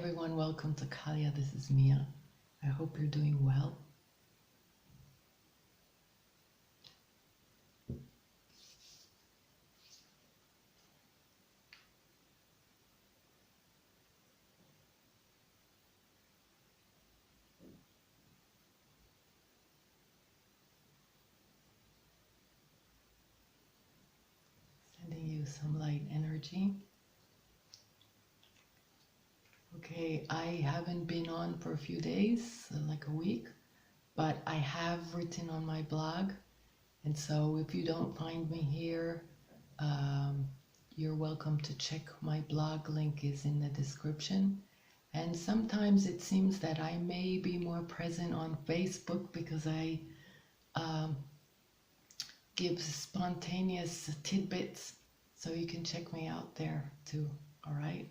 everyone, welcome to Kalia. This is Mia. I hope you're doing well. Sending you some light energy. Okay, I haven't been on for a few days, like a week, but I have written on my blog. And so if you don't find me here, you're welcome to check my blog. Link is in the description. And sometimes it seems that I may be more present on Facebook because I give spontaneous tidbits, so you can check me out there too. All right.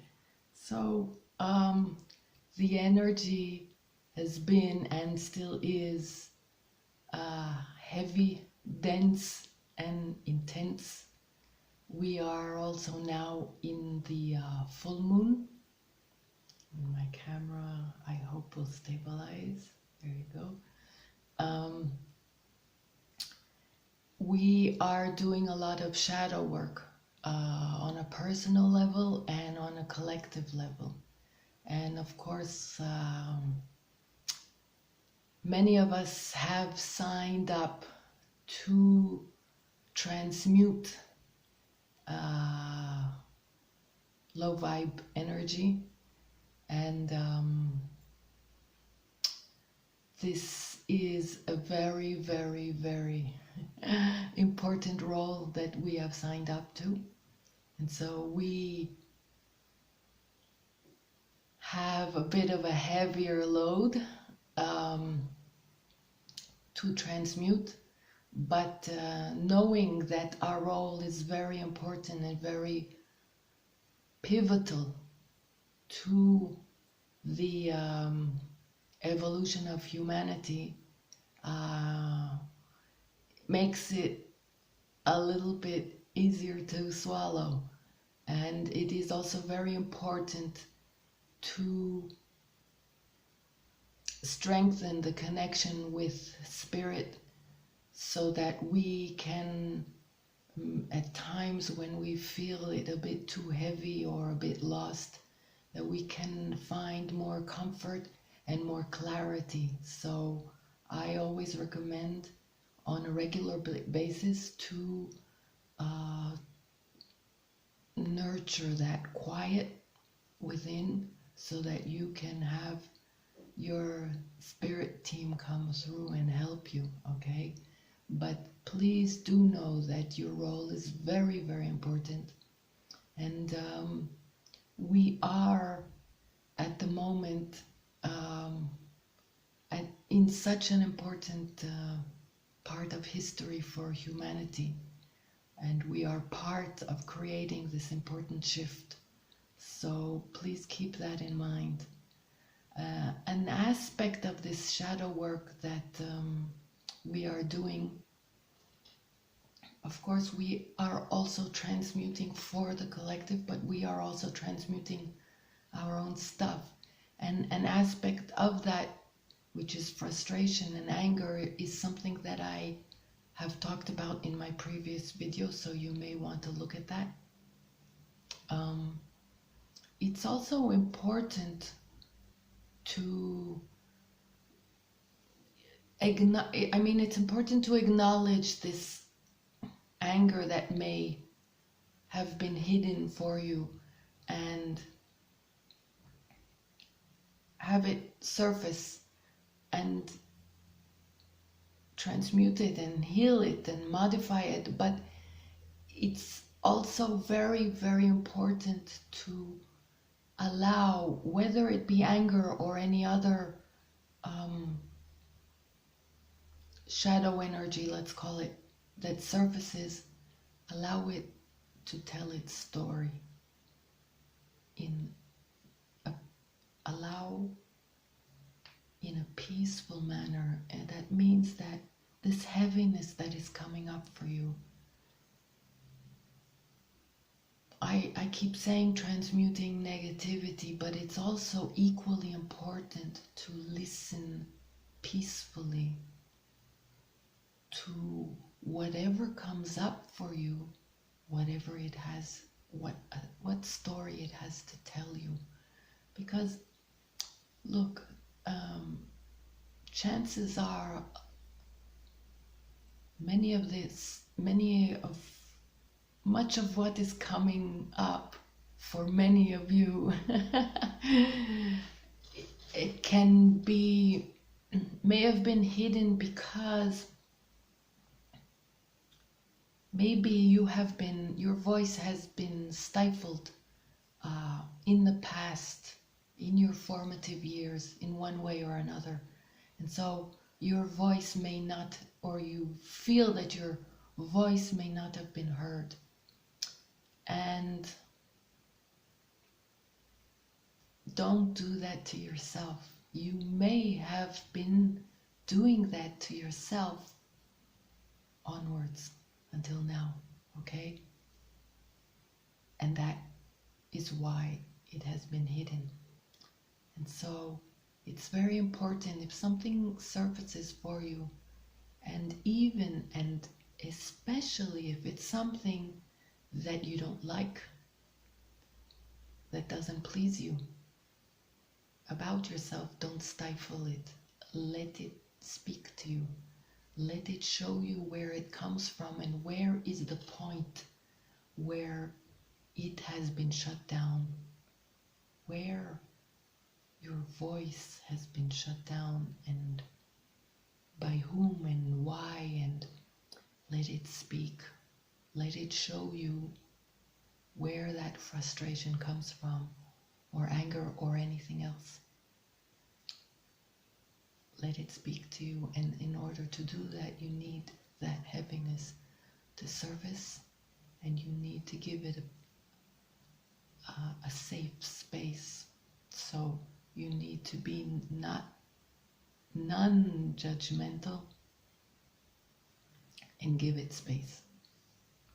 So the energy has been and still is heavy, dense, and intense. We are also now in the full moon. My camera, I hope, will stabilize. There you go. We are doing a lot of shadow work on a personal level and on a collective level. And of course, many of us have signed up to transmute low vibe energy. And this is a very, very, very important role that we have signed up to. And so we have a bit of a heavier load to transmute, but knowing that our role is very important and very pivotal to the evolution of humanity makes it a little bit easier to swallow. And it is also very important to strengthen the connection with spirit so that we can, at times when we feel it a bit too heavy or a bit lost, that we can find more comfort and more clarity. So I always recommend on a regular basis to nurture that quiet within so that you can have your spirit team come through and help you, okay? But please do know that your role is very, very important. And we are at the moment in such an important part of history for humanity, and we are part of creating this important shift. So please keep that in mind. An aspect of this shadow work that we are doing, of course, we are also transmuting for the collective, but we are also transmuting our own stuff. And an aspect of that, which is frustration and anger, is something that I have talked about in my previous video, so you may want to look at that. It's also important to it's important to acknowledge this anger that may have been hidden for you and have it surface and transmute it and heal it and modify it. But it's also very, very important to allow, whether it be anger or any other shadow energy, let's call it, that surfaces, allow it to tell its story allow in a peaceful manner. And that means that this heaviness that is coming up for you, I keep saying transmuting negativity, but it's also equally important to listen peacefully to whatever comes up for you, whatever it has, what story it has to tell you. Because look, chances are much of what is coming up for many of you, it may have been hidden because maybe your voice has been stifled in the past, in your formative years, in one way or another. And so your voice may not, or you feel that your voice may not have been heard. And don't do that to yourself. You may have been doing that to yourself onwards until now, okay? And that is why it has been hidden. And so it's very important if something surfaces for you, and even and especially if it's something that you don't like, that doesn't please you about yourself, don't stifle it. Let it speak to you. Let it show you where it comes from and where is the point where it has been shut down, where your voice has been shut down, and by whom and why, and let it speak. Let it show you where that frustration comes from, or anger, or anything else. Let it speak to you, and in order to do that, you need that heaviness to surface, and you need to give it a safe space. So you need to be non-judgmental and give it space,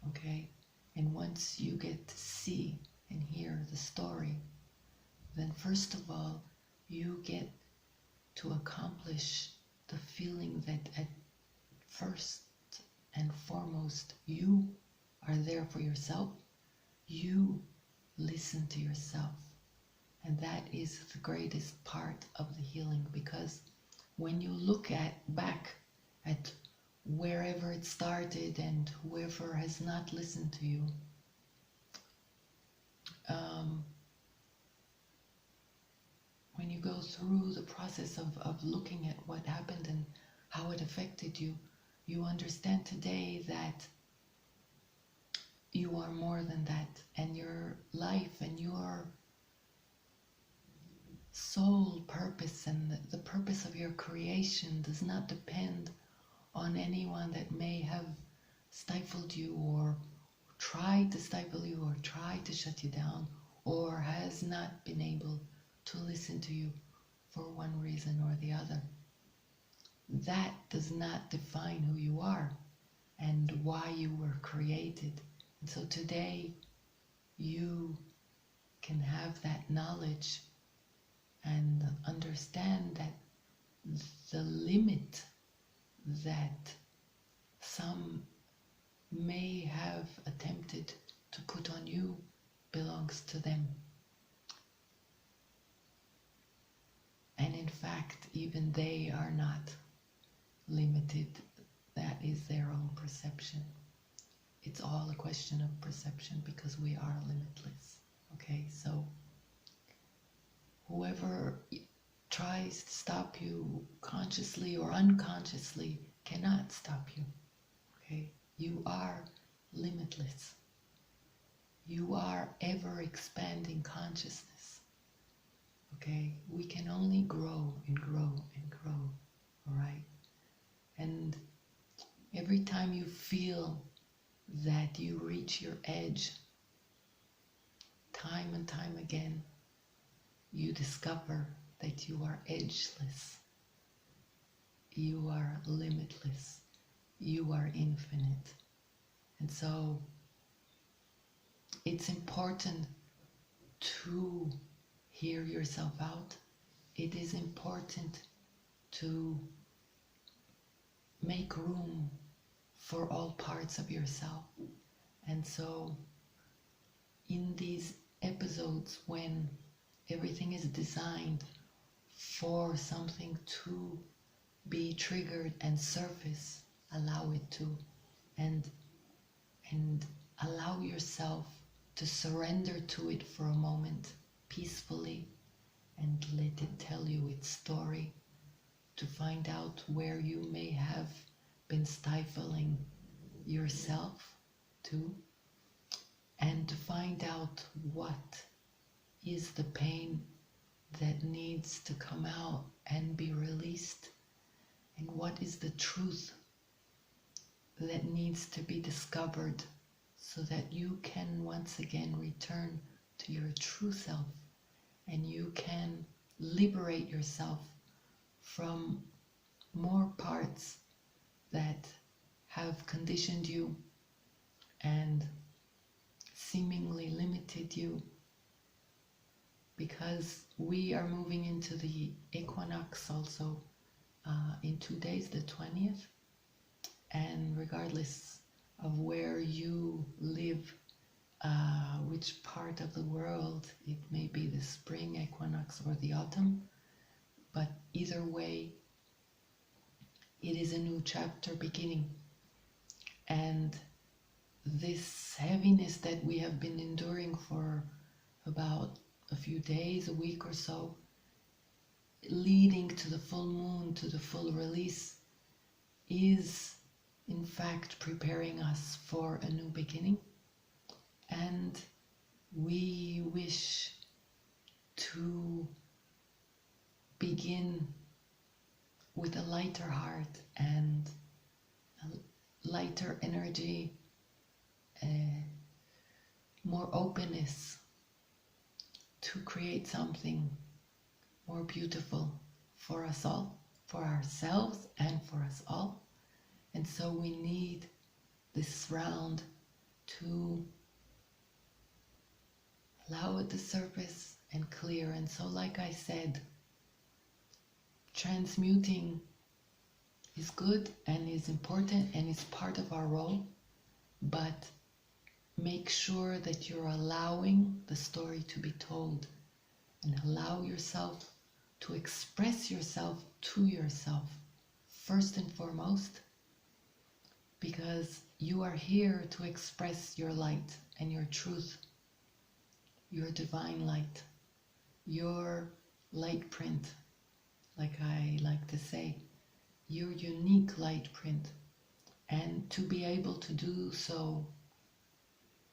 okay? And once you get to see and hear the story, then first of all, you get to accomplish the feeling that at first and foremost, you are there for yourself. You listen to yourself. And that is the greatest part of the healing, because when you look back at wherever it started and whoever has not listened to you, when you go through the process of looking at what happened and how it affected you, you understand today that you are more than that, and your life and your sole purpose and the purpose of your creation does not depend on anyone that may have stifled you, or tried to stifle you, or tried to shut you down, or has not been able to listen to you for one reason or the other. That does not define who you are and why you were created. And so today you can have that knowledge and understand that the limit that some may have attempted to put on you belongs to them. And in fact, even they are not limited. That is their own perception. It's all a question of perception, because we are limitless. Okay, so whoever tries to stop you consciously or unconsciously cannot stop you. Okay, you are limitless. You are ever expanding consciousness. Okay, we can only grow and grow and grow. All right, and every time you feel that you reach your edge, time and time again, you discover that you are edgeless. You are limitless. You are infinite. And so it's important to hear yourself out. It is important to make room for all parts of yourself. And so in these episodes, when everything is designed for something to be triggered and surface, allow it to, and allow yourself to surrender to it for a moment peacefully, and let it tell you its story, to find out where you may have been stifling yourself too, and to find out what is the pain that needs to come out and be released, and what is the truth that needs to be discovered, so that you can once again return to your true self, and you can liberate yourself from more parts that have conditioned you and seemingly limited you, because we are moving into the equinox also in 2 days, the 20th, and regardless of where you live, which part of the world, it may be the spring equinox or the autumn, but either way, it is a new chapter beginning. And this heaviness that we have been enduring for about a few days, a week or so, leading to the full moon, to the full release, is in fact preparing us for a new beginning. And we wish to begin with a lighter heart and a lighter energy, more openness, to create something more beautiful for us all, for ourselves and for us all. And so we need this round to allow it to surface and clear. And so, like I said, transmuting is good and is important and is part of our role, but make sure that you're allowing the story to be told, and allow yourself to express yourself to yourself first and foremost, because you are here to express your light and your truth, your divine light, your light print, like I like to say, your unique light print. And to be able to do so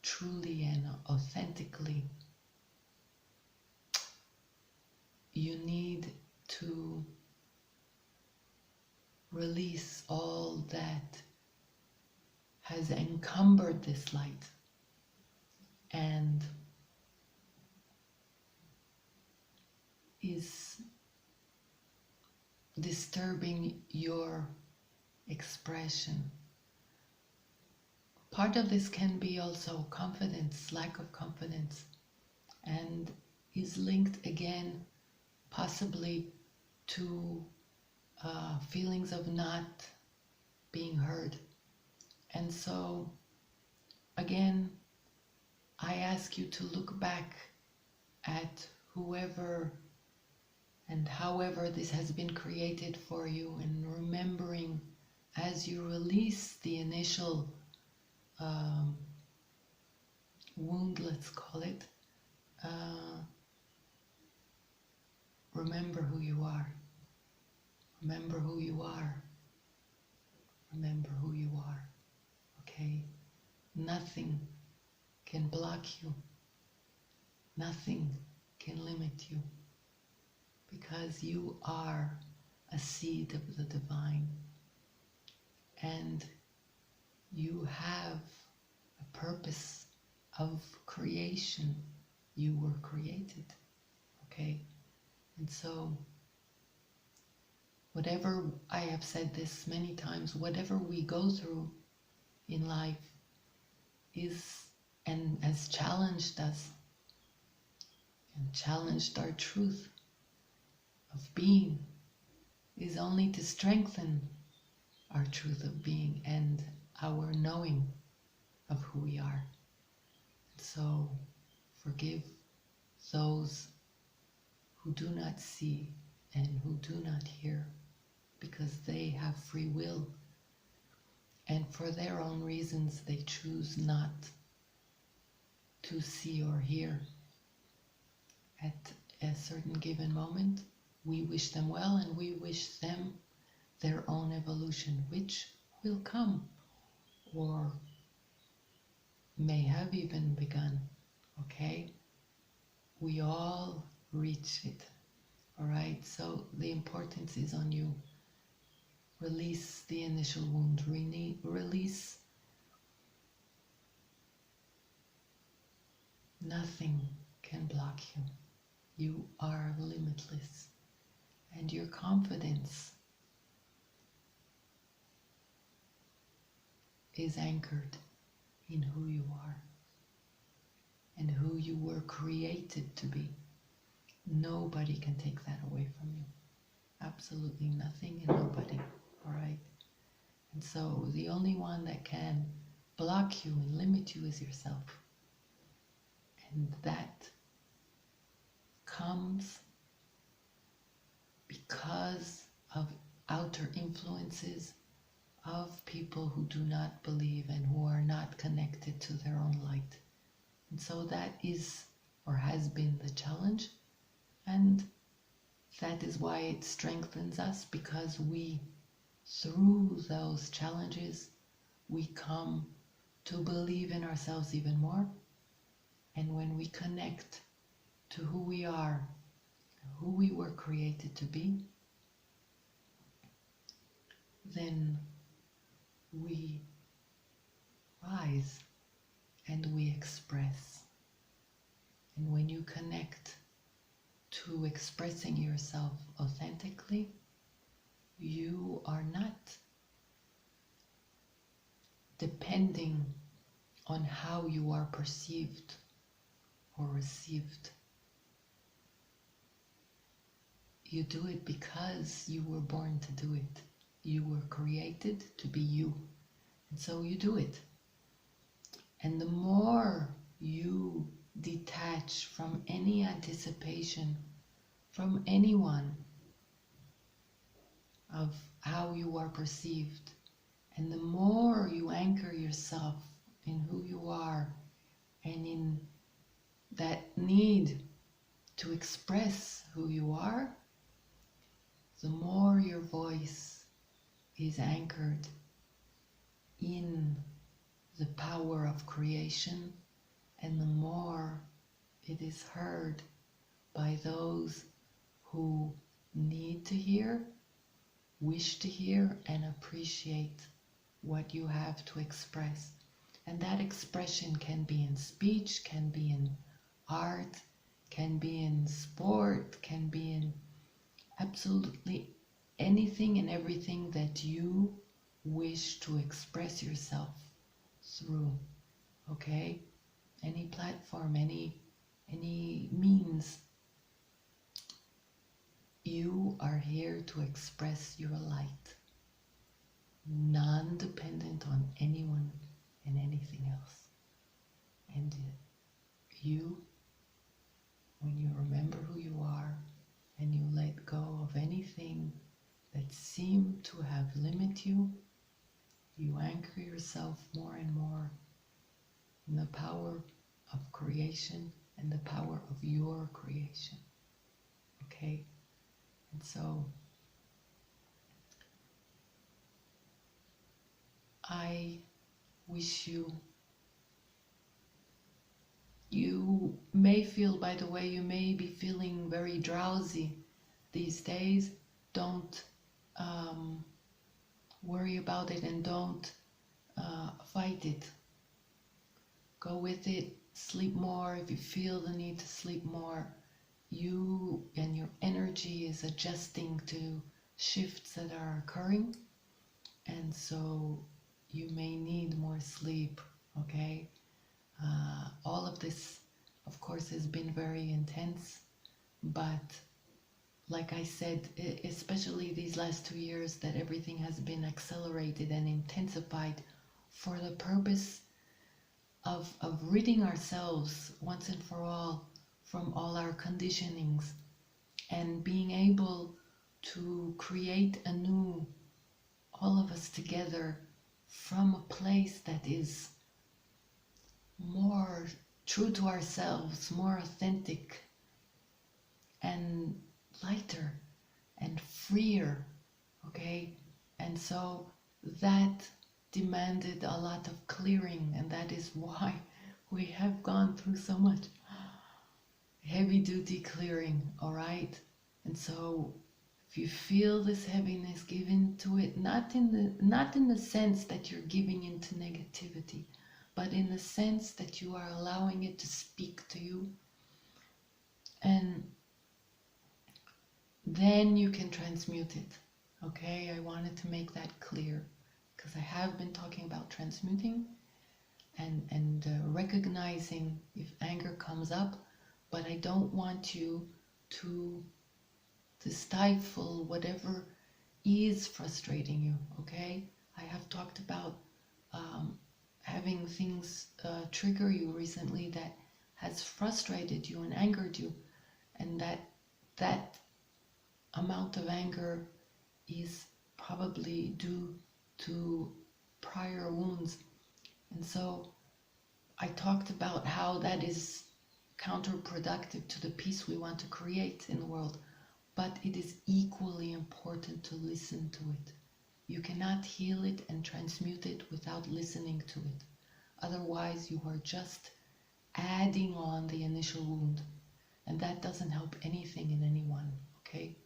truly and authentically, you need to release all that has encumbered this light and is disturbing your expression. Part of this can be also confidence, lack of confidence, and is linked again possibly to feelings of not being heard. And so again, I ask you to look back at whoever and however this has been created for you, and remembering as you release the initial wound, let's call it, remember who you are. Remember who you are. Remember who you are. Okay? Nothing can block you. Nothing can limit you, because you are a seed of the divine, and you have a purpose of creation. You were created. Okay? And so whatever, I have said this many times, whatever we go through in life is and has challenged us and challenged our truth of being is only to strengthen our truth of being and our knowing of who we are. So forgive those who do not see and who do not hear, because they have free will, and for their own reasons they choose not to see or hear. At a certain given moment, we wish them well and we wish them their own evolution, which will come or may have even begun, okay? We all reach it, all right? So the importance is on you. Release the initial wound, release. Nothing can block you. You are limitless, and your confidence is anchored in who you are and who you were created to be. Nobody can take that away from you. Absolutely nothing and nobody, all right? And so the only one that can block you and limit you is yourself. And that comes because of outer influences of people who do not believe and who are not connected to their own light. And so that is or has been the challenge, and that is why it strengthens us, because we, through those challenges, we come to believe in ourselves even more. And when we connect to who we are, who we were created to be, then we rise and we express. And when you connect to expressing yourself authentically, you are not depending on how you are perceived or received. You do it because you were born to do it. You were created to be you. And so you do it. And the more you detach from any anticipation from anyone of how you are perceived, and the more you anchor yourself in who you are and in that need to express who you are, the more your voice is anchored in the power of creation, and the more it is heard by those who need to hear, wish to hear, and appreciate what you have to express. And that expression can be in speech, can be in art, can be in sport, can be in absolutely anything and everything that you wish to express yourself through, okay? Any platform, any means. You are here to express your light, non-dependent on anyone and anything else. And you, when you remember who you are and you let go of anything that seemed to have limited you, you anchor yourself more and more in the power of creation and the power of your creation. Okay? And so I wish you may feel, by the way, you may be feeling very drowsy these days. Don't worry about it and don't fight it. Go with it, sleep more if you feel the need to sleep more. You and your energy is adjusting to shifts that are occurring, and so you may need more sleep, okay? All of this, of course, has been very intense, but like I said, especially these last 2 years, that everything has been accelerated and intensified for the purpose of ridding ourselves once and for all from all our conditionings and being able to create anew, all of us together, from a place that is more true to ourselves, more authentic and lighter and freer, okay? And so that demanded a lot of clearing, and that is why we have gone through so much heavy duty clearing, all right? And so if you feel this heaviness, give into it, not in the sense that you're giving into negativity, but in the sense that you are allowing it to speak to you, and then you can transmute it. Okay, I wanted to make that clear because I have been talking about transmuting and recognizing if anger comes up, but I don't want you to stifle whatever is frustrating you. Okay, I have talked about having things trigger you recently that has frustrated you and angered you, and that amount of anger is probably due to prior wounds. And so I talked about how that is counterproductive to the peace we want to create in the world, but it is equally important to listen to it. You cannot heal it and transmute it without listening to it. Otherwise, you are just adding on the initial wound, and that doesn't help anything in anyone, okay?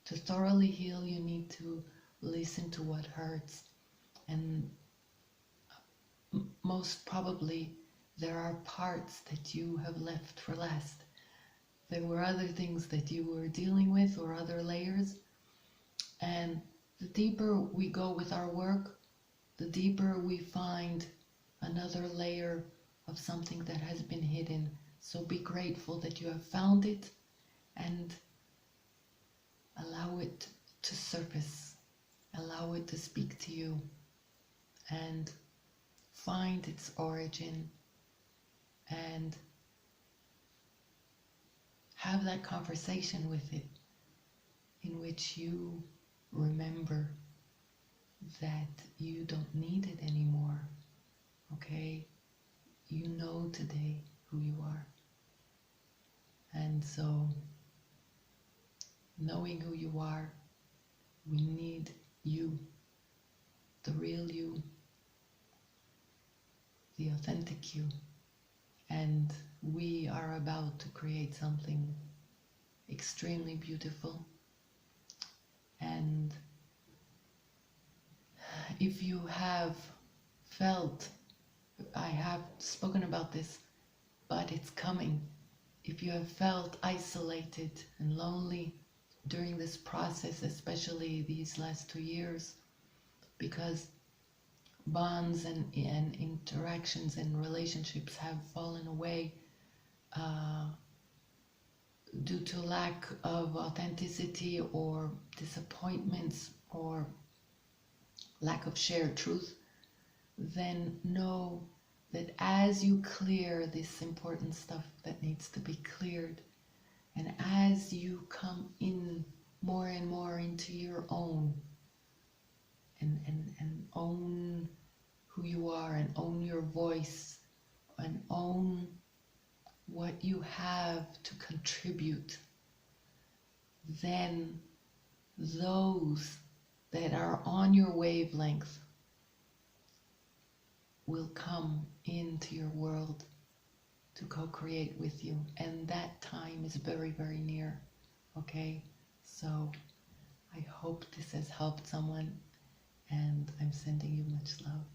To thoroughly heal, you need to listen to what hurts. And most probably, there are parts that you have left for last. There were other things that you were dealing with, or other layers. And the deeper we go with our work, the deeper we find another layer of something that has been hidden. So be grateful that you have found it and allow it to surface. Allow it to speak to you and find its origin and have that conversation with it in which you remember that you don't need it anymore, okay? You know today who you are. And so, knowing who you are, we need you, the real you, the authentic you. And we are about to create something extremely beautiful. And if you have felt, I have spoken about this, but it's coming. If you have felt isolated and lonely during this process, especially these last 2 years, because bonds and interactions and relationships have fallen away due to lack of authenticity or disappointments or lack of shared truth, then know that as you clear this important stuff that needs to be cleared, and as you come in more and more into your own and own who you are and own your voice and own what you have to contribute, then those that are on your wavelength will come into your world to co-create with you, and that time is very, very near. Okay, so I hope this has helped someone, and I'm sending you much love.